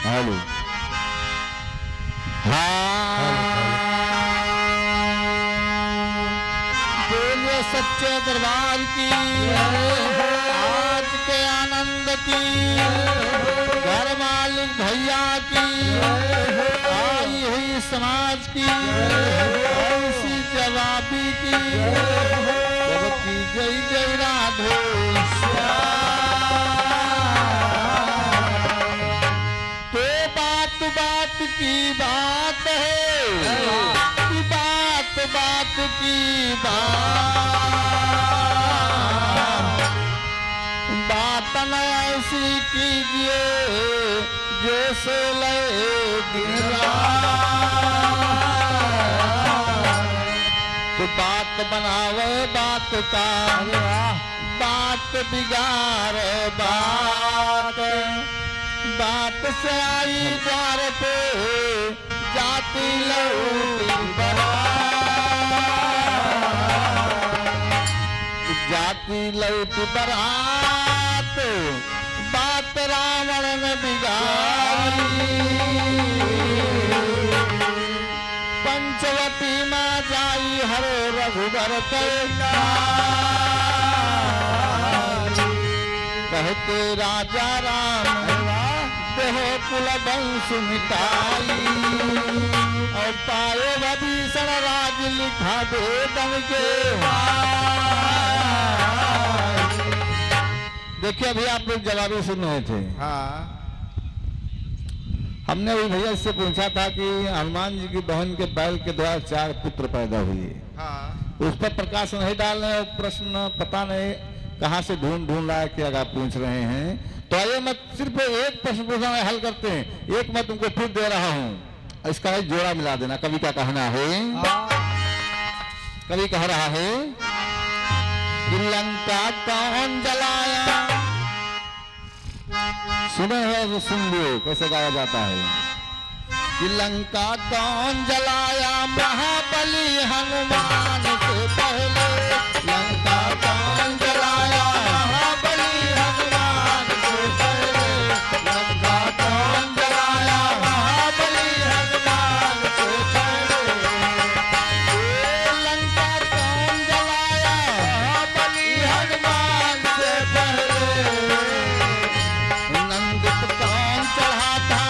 Hello बोलिए सच्चे दरबार की, आज के आनंद की, घर मालिक भैया की, आई हुई समाज की, ऐसी जवाबी की, सबकी जय जय राधे तो बात बात की बात है, बात बात की बात न ऐसी कीजिए जैसे लय दिन तो बात बनावे बात का, बात बिगाड़े बात से आई द्वार पे जाती लौटी जाती लौटी बरात, बात रावण ने बिगाड़ी, पंचवटी में जाई हरे रघुबर कहते राजा राम देहो कुल वंश मिटाई, और पाए विभीषण राज लिखा वेदन के। देखिए अभी आप लोग जवाबी सुन रहे थे। हाँ हमने वही भैया से पूछा था कि हनुमान जी की बहन के बैल के द्वारा 4 पुत्र पैदा हुए। हाँ उस पर प्रकाश नहीं डाल रहे, प्रश्न पता नहीं कहाँ से ढूंढ लाया कि अगर आप पूछ रहे हैं तो आइए मैं सिर्फ एक प्रश्न पूछना हल करते हैं। एक मैं तुमको फिर दे रहा हूँ, इसका एक जोड़ा मिला देना। कवि का कहना है, कवि कह रहा है कि लंका कौन जलाया, सुने हो तो सुन लो कैसे गाया जाता है कि लंका कौन जलाया महाबली हनुमान से पहले, लंका कौन जलाया महाबली हनुमान से पहले, लंका कौन जलाया महाबली हनुमान से पहले, लंका कौन जलाया महाबली हनुमान से पहले, नंदित कौन चढ़ा था,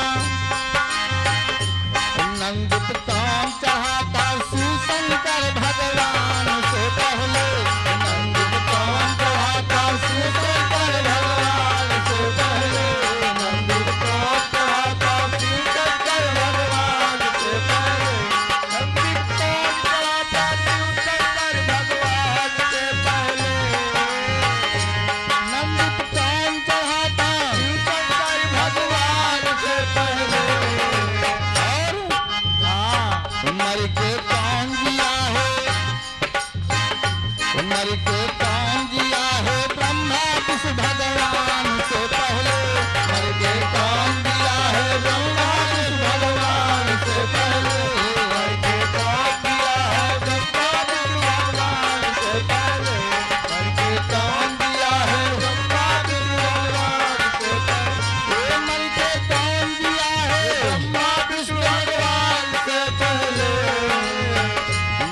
नंदित कौन चढ़ाता शिव शंकर भगवान से पहले, नंदित कौन चढ़ाता शिव शंकर भगवान से पहले, नंदित कौन चढ़ाता शिव शंकर भगवान से पहले, नंदित कौन चढ़ाता शिव शंकर भगवान से पहले, नंदित कौन चढ़ाता शिव शंकर भगवान से पहले, मर के कौन जिया है, मर के कौन जिया है ब्रह्मा विष्णु भगवान से पहले, मर के कौन जिया है ब्रह्मा विष्णु भगवान से पहले, मर के कौन जिया है ब्रह्मा विष्णु भगवान से पहले, मर के कौन जिया है ब्रह्मा विष्णु भगवान से पहले, मर के कौन जिया है ब्रह्मा विष्णु भगवान से पहले,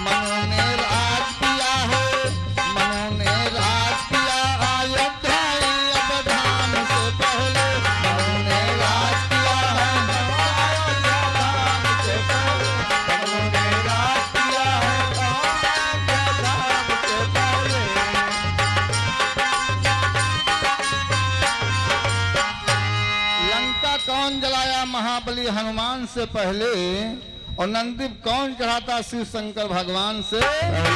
मनों ने राज किया है, मनों ने राज किया अयोध्या अवधान से पहले, मनों ने राज किया है अयोध्या धाम से पहले, मनों ने राज किया है अयोध्या धाम से पहले। लंका कौन जलाया महाबली हनुमान से पहले, और नंदीप कौन चढ़ाता शिव शंकर भगवान से पहले,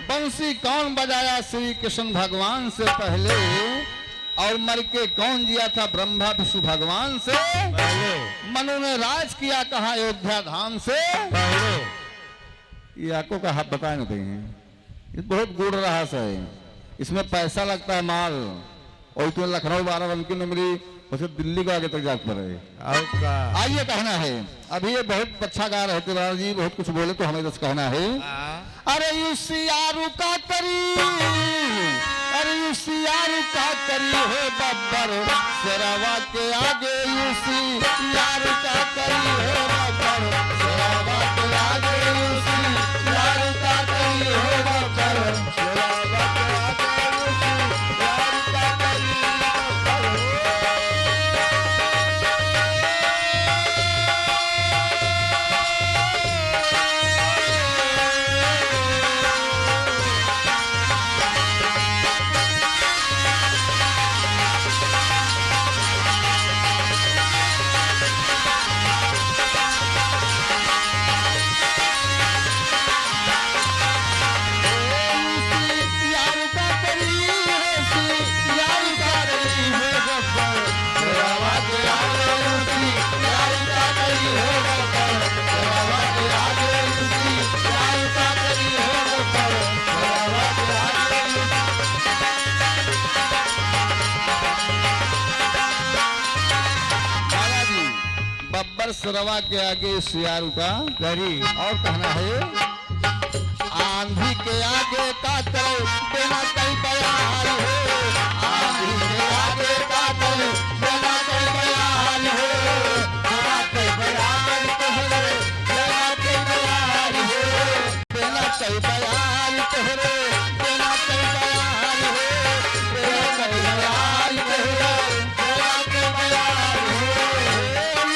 बंसी कौन बजाया श्री कृष्ण भगवान से पहले, और मर के कौन जिया था ब्रह्मा विष्णु भगवान से पहले, मनु ने राज किया कहा अयोध्या धाम से पहले। ये आपको का हाथ बताए नहीं हैं, ये बहुत गूढ़ रहस्य है, इसमें पैसा लगता है माल, और तो लखनऊ बाराबंकी में मिली उसे दिल्ली को आगे तक जा पड़े। आइए कहना है, अभी ये बहुत अच्छा गा रहे थे राजा जी, बहुत कुछ बोले तो हमें बस कहना है, अरे युसियारू का करी, अरे युसियारू का करी हो बब्बर शेरवा के आगे युसियारू बब्बर सरवा के आगे सियारू का करी और कहना है आंधी के आगे का करे बिना कई बयान हो आंधी के आगे का करे बिना कई बयान हो बिना कई बयान तोहरे बिना कई बयान हो बिना कई बयान तोहरे बिना कई बयान हो बिना कई बयान तोहरे बिना कई बयान हो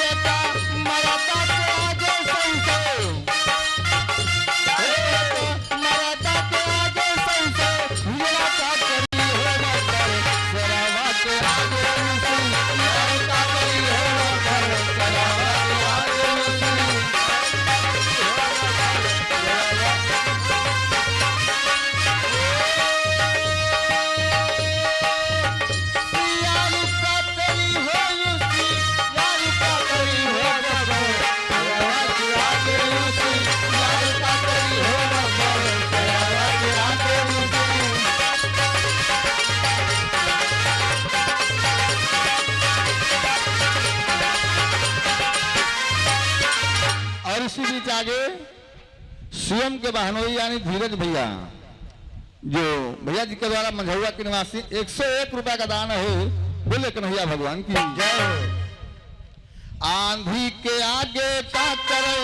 ये का मरता के आगे संसे मराठा के आगे संसे हुआ का करी हो न कर सरावा के आगे मुसी मराठा करी हो न कर सरावा के आगे मुसी यार का करी हो मुसी यार का करी हो न कर सरावा के आगे मुसी यार का करी हो न कर सरावा के आगे मुसी और इसी बीच आगे सीएम के बहनोई यानी धीरज भैया जो भैया जी के द्वारा मंझौआ के निवासी 101 रुपया का दान है बोले कन्हैया भगवान की जय हो आंधी के आगे का करे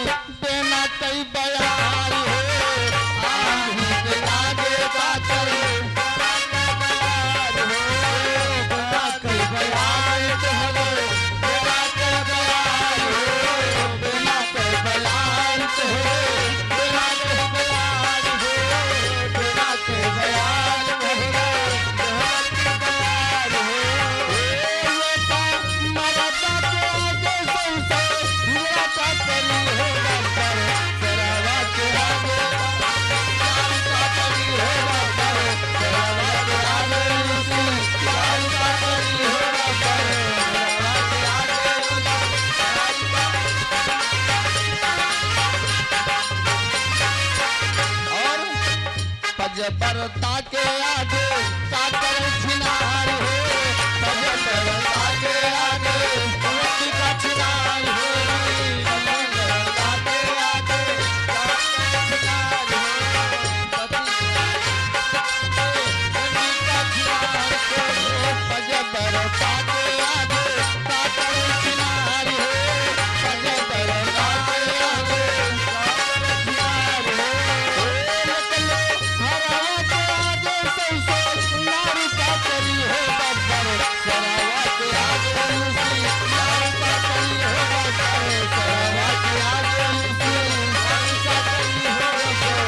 बिना कई बयान हो आंधी के आगे का करे बिना कई बयान तोहरे बिना कई बयान हो बिना कई बयान तोहरे बिना कई बयान हो बिना कई बयान तोहरे बिना कई बयान हो ये का मराठा के आगे संसे हुआ का करी हो न कर सरावा के आगे यार का करी हो न कर सरावा के आगे मुसी यार का करी हो न कर सरावा के आगे और पजबरता के आगे का करे छिनार हो पजबरता के आगे रोटी का छिनार हो पजबरता के आगे का करे छिनार हो रोटी का छिनार हो पजबरता के आगे का करे छिनार हो पजबरता के आगे का करे छिनार हो निकले हरावा के आगे संसे नारी का करी हो बब्बर सरावा के आगे मुसी नारी का करी हो बब्बर सरावा के आगे मुसी नारी का करी हो बब्बर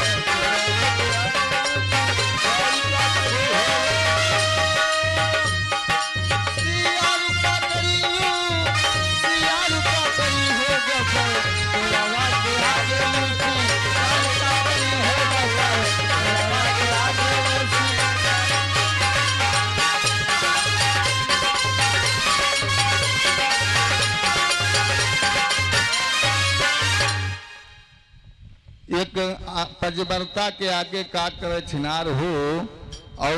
सरावा के आगे सियारू का करी सियारू का करी हो बब्बर सरावा के आगे मुसी नारी का करी हो बब्बर सरावा के आगे मुसी एक पजबरता के आगे का करे छिनार हो और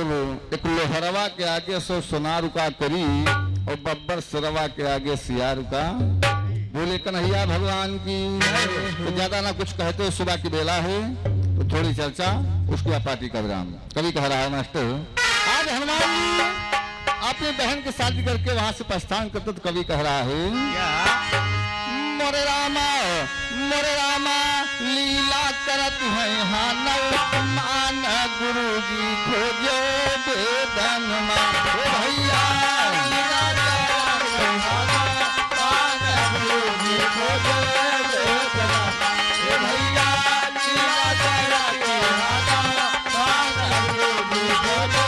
एक लोहरवा के आगे सो सोनार का करी और बब्बर सरवा के आगे सियार का बोले कन्हैया भगवान की तो ज्यादा ना कुछ कहते हो सुबह की बेला है तो थोड़ी चर्चा उसके बाद पार्टी का विराम कभी कह रहा है मास्टर आज हनुमान जी अपनी बहन की शादी करके वहां से प्रस्थान करते तो कवि कह रहा है मोरे रामा लीला करत है हनुमान गुरु जी खोजो बेदन भैया लीला करत है हनुमान गुरु जी खोजो बेदन भैया लीला करत है हनुमान गुरु जी खोजो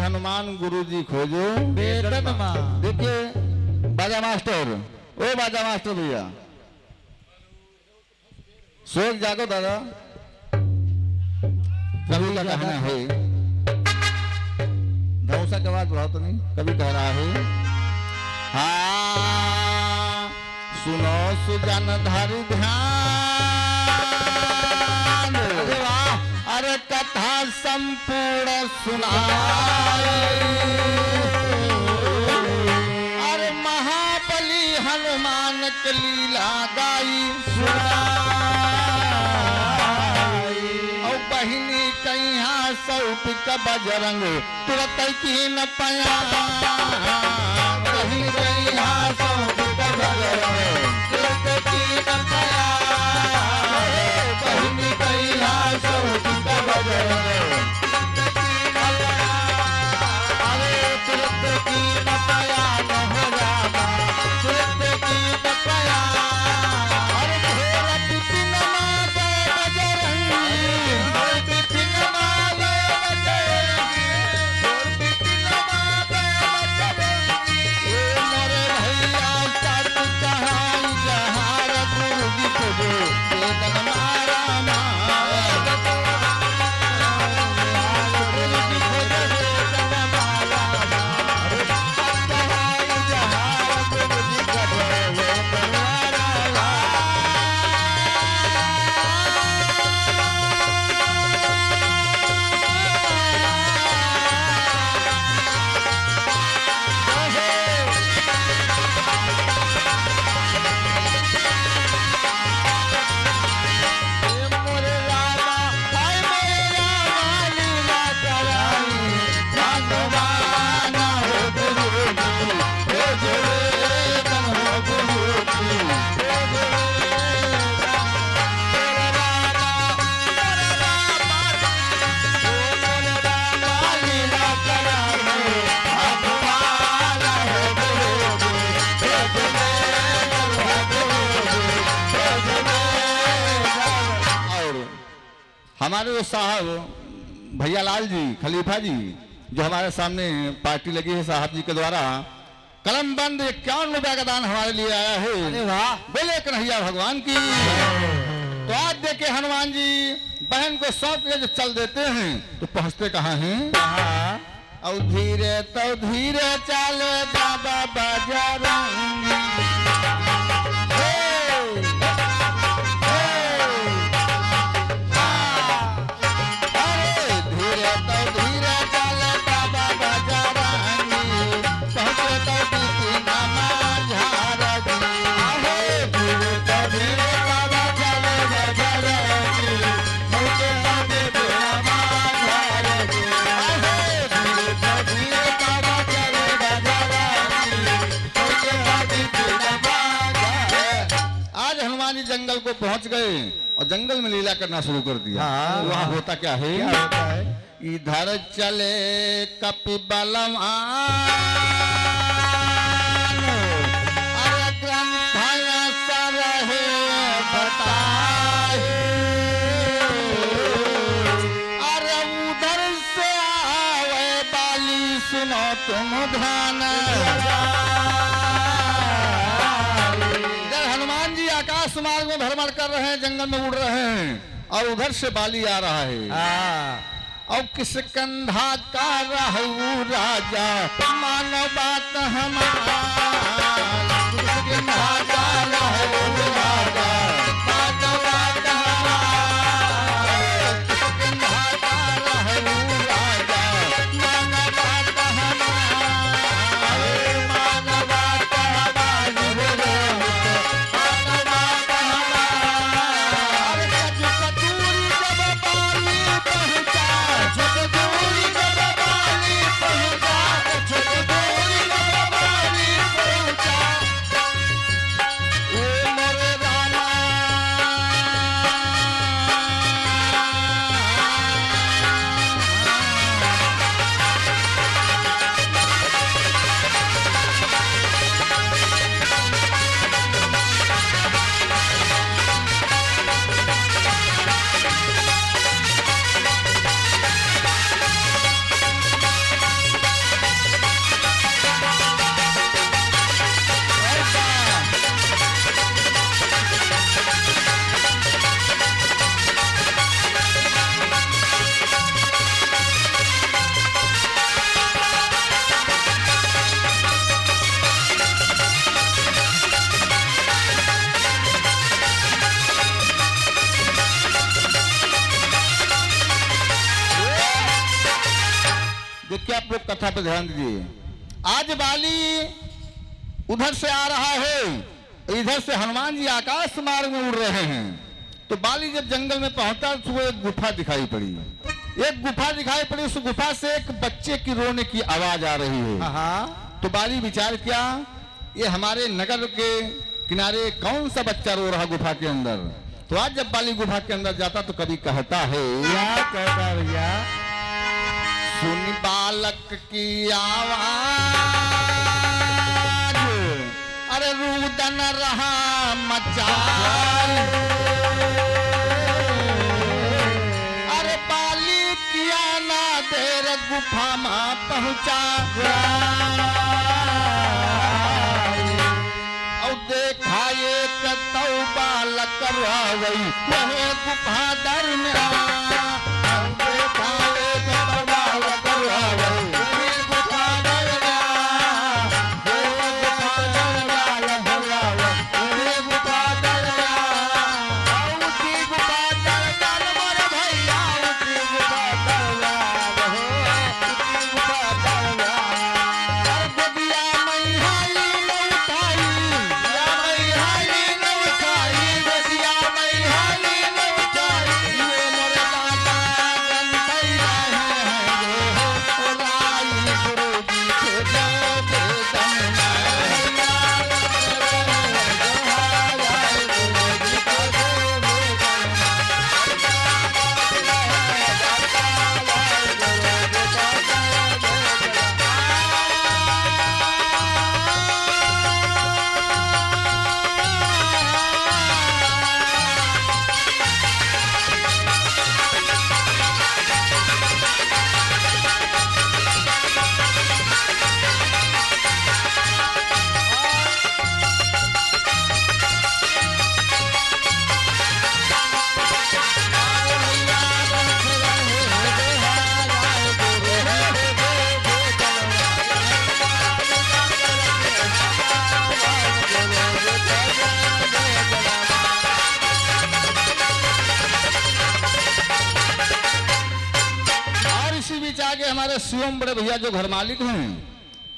हनुमान गुरुजी खोजो वेतन मां। देखिए बाजा मास्टर, ओ बाजा मास्टर भैया, सोच जागो दादा। कवि का कहना है, धौसा की आवाज बढ़ाओ तो नहीं, कवि कह रहा है, हाँ सुनो सुजन धर ध्यान, अरे वाह। अरे कथा संपूर्ण सुनाई, अरे महाबली हनुमान की लीला गाई सुनाई, और बहिनी कहिया सौप का बजरंग तुरत की न पया, बहिनी कहिया सौप का बजरंग तुरत की न पया, बहिनी कहिया सौप का बजरंग अरे तुरत की न पया न हो रामा, तुरत की न पया, अरे घोर बिपिन मागे बजरंगी, घोर बिपिन मागे बजरंगी, घोर बिपिन मागे बजरंगी, ए मोरे भैया सत कहाई जहार गुरु जी खोजो वेतन मारा मारा, गुरु जी खोजो वेतन मारा मारा, सत कहाई जहार गुरु जी खोजो वेतन मारा मोरे रामा, हाय मोरे रामा लीला कराई, भगवान हो गुरु जी, हे वेतन हो गुरु जी, हे वेतन, मोरे रामा, मोरे रामा, ओ मोरे रामा लीला कराई, भगवान हो गुरु जी, हे वेतन हो गुरु जी, हे वेतन। और हमारे वो साहब भैया लाल जी खलीफा जी जो हमारे सामने पार्टी लगी है साहब जी के द्वारा, कलम बंद 51 रुपया का दान हमारे लिए आया है। अरे वाह। बोले कन्हैया भगवान की। तो आज देखे हनुमान जी बहन को सौंप के जो चल देते हैं तो पहुंचते कहाँ हैं? और धीरे तो धीरे चले बाबा बजरंगी, अरे धीरे तो धीरे चले बाबा बजरंगी, पहुंचे तो बिपिन माझारगी, अरे धीरे तो धीरे बाबा चले बजरंगी, पहुंचे तो बिपिन माझारगी, अरे धीरे तो धीरे बाबा चले बजरंगी, पहुंचे तो बिपिन माझारगी। आज हनुमान जी जंगल को पहुंच गए और जंगल में लीला करना शुरू कर दिया। हाँ। वहाँ होता क्या है? क्या होता है? इधर चले कपिबलवान, अरे ग्रंथया सरहे बताए, अरे उधर से आवे बाली सुनो तुम ध्यान, इधर हनुमान जी आकाश मार्ग में भ्रमण कर रहे हैं, जंगल में उड़ रहे हैं और उधर से बाली आ रहा है। और किस कंधा का रहू राजा मानो बात हमारा, किस कंधा का रहू राजा मानो बात हमारा, किस कंधा का रहू राजा मानो बात हमारा, मानो बात हमारी रे मानो बात हमारा। अरे कचूरी जब बाली पहुंचा, झकझोरी जब बाली पहुंचा, झकझोरी जब बाली पहुंचा, आप लोग कथा पे ध्यान दीजिए। आज बाली उधर से आ रहा है, इधर से हनुमान जी आकाश मार्ग में उड़ रहे हैं। तो बाली जब जंगल में पहुंचा तो वो एक गुफा दिखाई पड़ी। एक गुफा दिखाई पड़ी, उस गुफा से एक बच्चे की रोने की आवाज आ रही है। तो बाली विचार किया, ये हमारे नगर के किनारे कौन सा बच्चा रो रहा गुफा के अंदर। तो आज जब बाली गुफा के अंदर जाता तो कभी कहता है, क्या कहता भैया? सुन बालक की आवाज, अरे रुदन रहा मचा, अरे बाली किया ना देर गुफा में पहुंचा, और देखा एक तो बालक रोवई वह गुफा दर में हमारे शिवम बड़े भैया जो घर मालिक हैं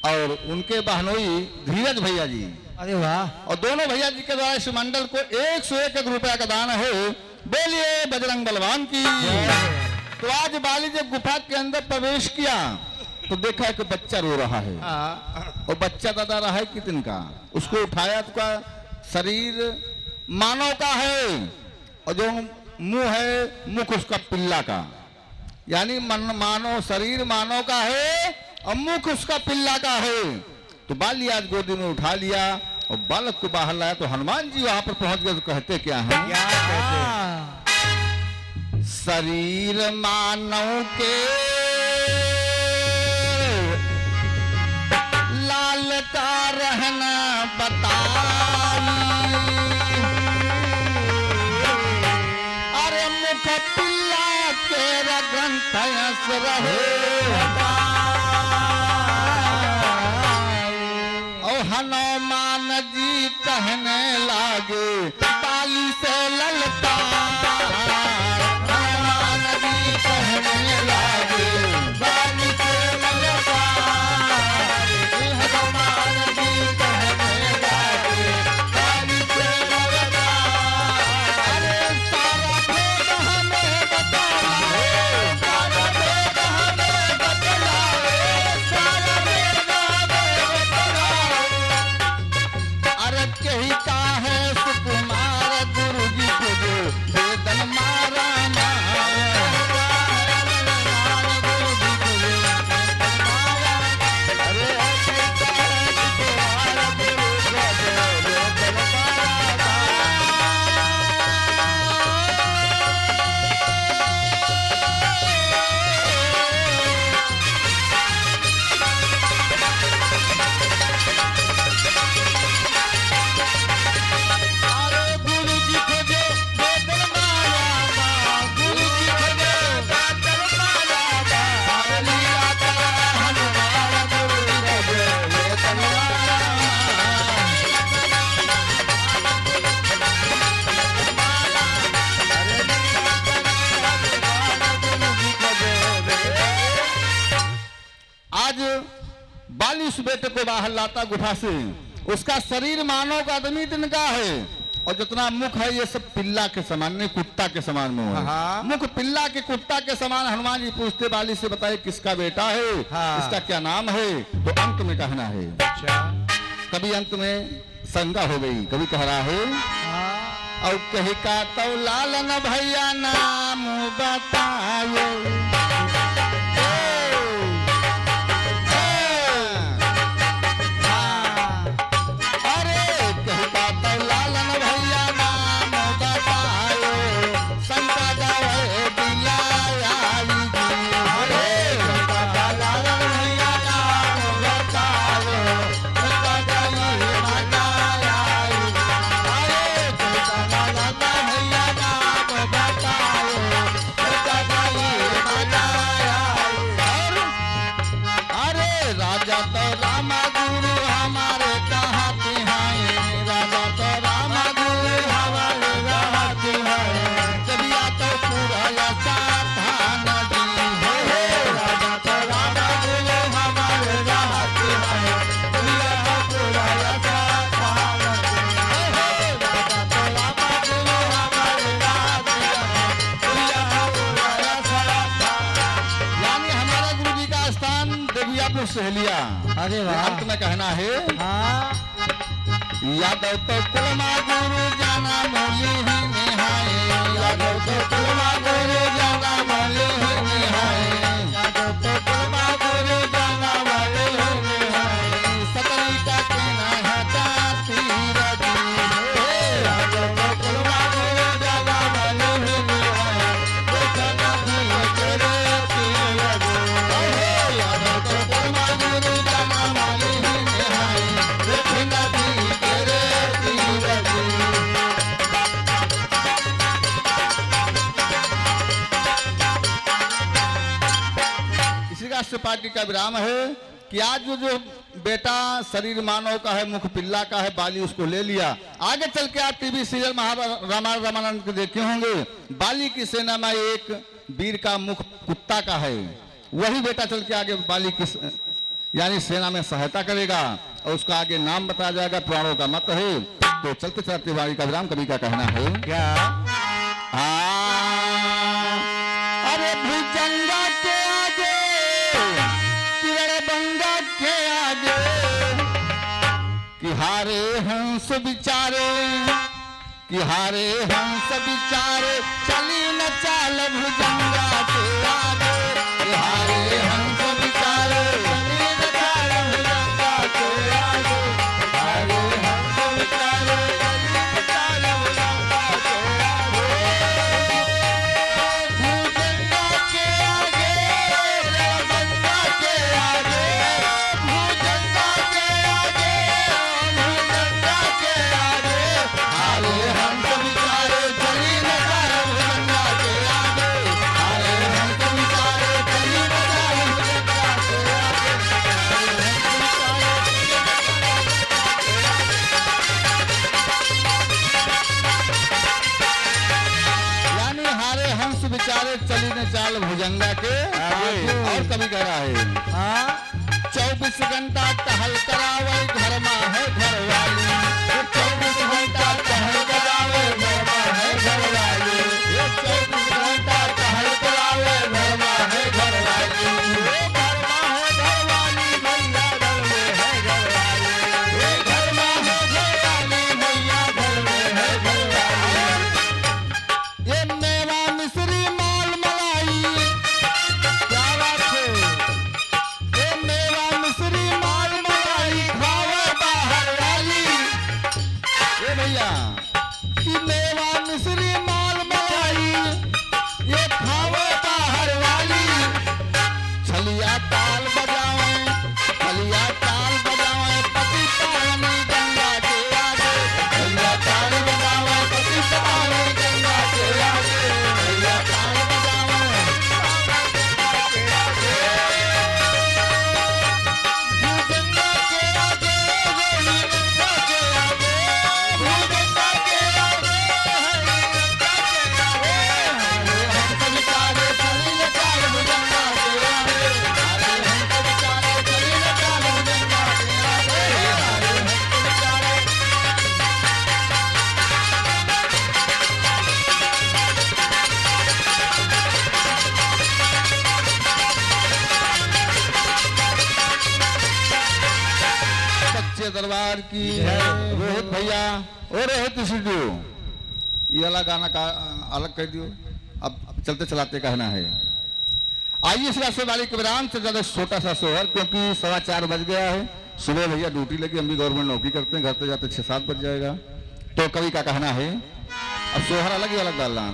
और उनके बहनोई धीरज भैया जी, अरे वाह, और दोनों भैया जी के द्वारा इस मंडल को 101 रुपया का दान है। बोलिए बजरंग बलवान की। तो आज बाली जब गुफा के अंदर प्रवेश किया तो देखा कि बच्चा रो रहा है, और बच्चा दादा रहा है कितन का, उसको उठाया तो का शरीर मानव का है, और जो मुंह है मुख उसका पिल्ला का, यानी मानव शरीर मानव का है और मुख उसका पिल्ला का है। तो बाली आज गोदी में उठा लिया और बालक को बाहर लाया। तो हनुमान जी वहां पर पहुंच गए तो कहते क्या है, क्या कहते? शरीर मानव के लाल का रहना बताई, अरे मुख पिल्ला तेरा ग्रंथ रहे, और हनुमान जी कहने लागे बाली से ललता, हनुमान जी कहने लागे बाली से ललता, हनुमान जी कहने लागे बाली से ललता, अरे सारा भेद हमें बतलाए, सारा भेद हमें बतलाए, सारा भेद हमें बतलाए, अरे कही का है सुकुमार गुरु उस बेटे को बाहर लाता गुफा से। उसका शरीर मानव का आदमी तिनका है और जितना मुख है ये सब पिल्ला के समान नहीं, कुत्ता के समान मुंह है। हाँ। मुख पिल्ला के कुत्ता के समान। हनुमान जी पूछते बाली से, बताए किसका बेटा है, हाँ। इसका क्या नाम है? तो अंत में कहना है, अच्छा कभी अंत में शंका हो गई, कभी कह रहा है और कही का तो लालन भैया नाम बतायो। अरे कही का तो लालन भैया नाम बतायो, शंका गए दिलायाई जी। अरे कही का लालन भैया नाम बतायो, शंका गई मनायाई। अरे कही का लालन भैया नाम बतायो, शंका गई मनायाई। अरे राजा तो रामा गुरु हमारे कहाँ तिहाई, राजा तो रामा गुरु हमारे कहाँ तिहाई, कबिया तो पूरा साधान जी। हे राजा तो रामा गुरु हमारे कहाँ तिहाई, कबिया तो पूरा साधान जी। हे राजा तो रामा गुरु हमारे कहाँ तिहाई, कबिया तो पूरा साधान। यानी हमारे गुरु जी का स्थान देवियापुर सहेलिया। अरे वाह। अंत में कहना है, हाँ यादव तो कुलमा गुरु जाना मौली ही निहाय, यादव तो कुलमा गुरु जाना मौली ही निहाय, यादव तो कुलमा गुरु जाना मौली ही निहाय, सतरी का कहना है तीर दी। यादव तो कुलमा गुरु जाना मौली ही निहाय, देखना भी तेरे तीर दी। यादव तो कुलमा गुरु जाना मौली ही निहाय, देखना भी तेरे तीर दी। इसी का पार्टी का विराम है कि आज जो बेटा शरीर मानव का है, मुख पिल्ला का है, बाली उसको ले लिया। आगे चल के आप टीवी सीरियल रामायण रामानंद के देखे होंगे, बाली की सेना में एक वीर का मुख कुत्ता का है, वही बेटा चल के आगे बाली की यानी सेना में सहायता करेगा और उसका आगे नाम बताया जाएगा, पुराणों का मत है। तो चलते चलते वाणी का विराम, कवि का कहना है क्या? अरे भुजंगा के आगे, किरण बंगा के आगे, कि हारे हंस बिचारे, कि हारे हंस बिचारे, चली न चाल भुजंगा के आगे, कि हारे हंस बिचारे, चली न चाल भुजंगा के आगे, हारे हंस बिचारे, चली न चाल भुजंगा के आगे। भुजंगा के आगे, बंगा के आगे, भुजंगा के आगे, भुजंगा के आगे, हारे हंस बिचारे, चली न चाल भुजंगा के आगे, हारे हंस बिचारे, चली न चाल भुजंगा के आगे, हारे यानी हारे हंस बिचारे, चली न चाल भुजंगा के आगे। और कभी कह रहा है, हाँ 24 घंटा टहल करावे घर में है घरवाली, 24 घंटा टहल करावे घर में है घरवाली, 24 घंटा टहल करावे घर में है घरवाली, घर में है घरवाली, भैया घर में है घरवाली, घर में है घरवाली, भैया घर में है घरवाली। ये मेवा मिश्री माल मलाई, क्या बात है, ये मेवा मिश्री माल मलाई, खावे बाहर वाली, सच्चे दरबार की रोहित भैया और रोहित स्टूडियो ये वाला गाना का अलग कर दियो, अब चलते चलाते कहना है। आइए इस रास्ते वाली के विराम से ज्यादा छोटा सा सोहर, क्योंकि 4:15 बज गया है। सुबह भैया ड्यूटी लगी, हम भी गवर्नमेंट नौकरी करते हैं, घर पे जाते 6-7 बज जाएगा। तो कवि का कहना है, अब सोहर अलग ही अलग डालना।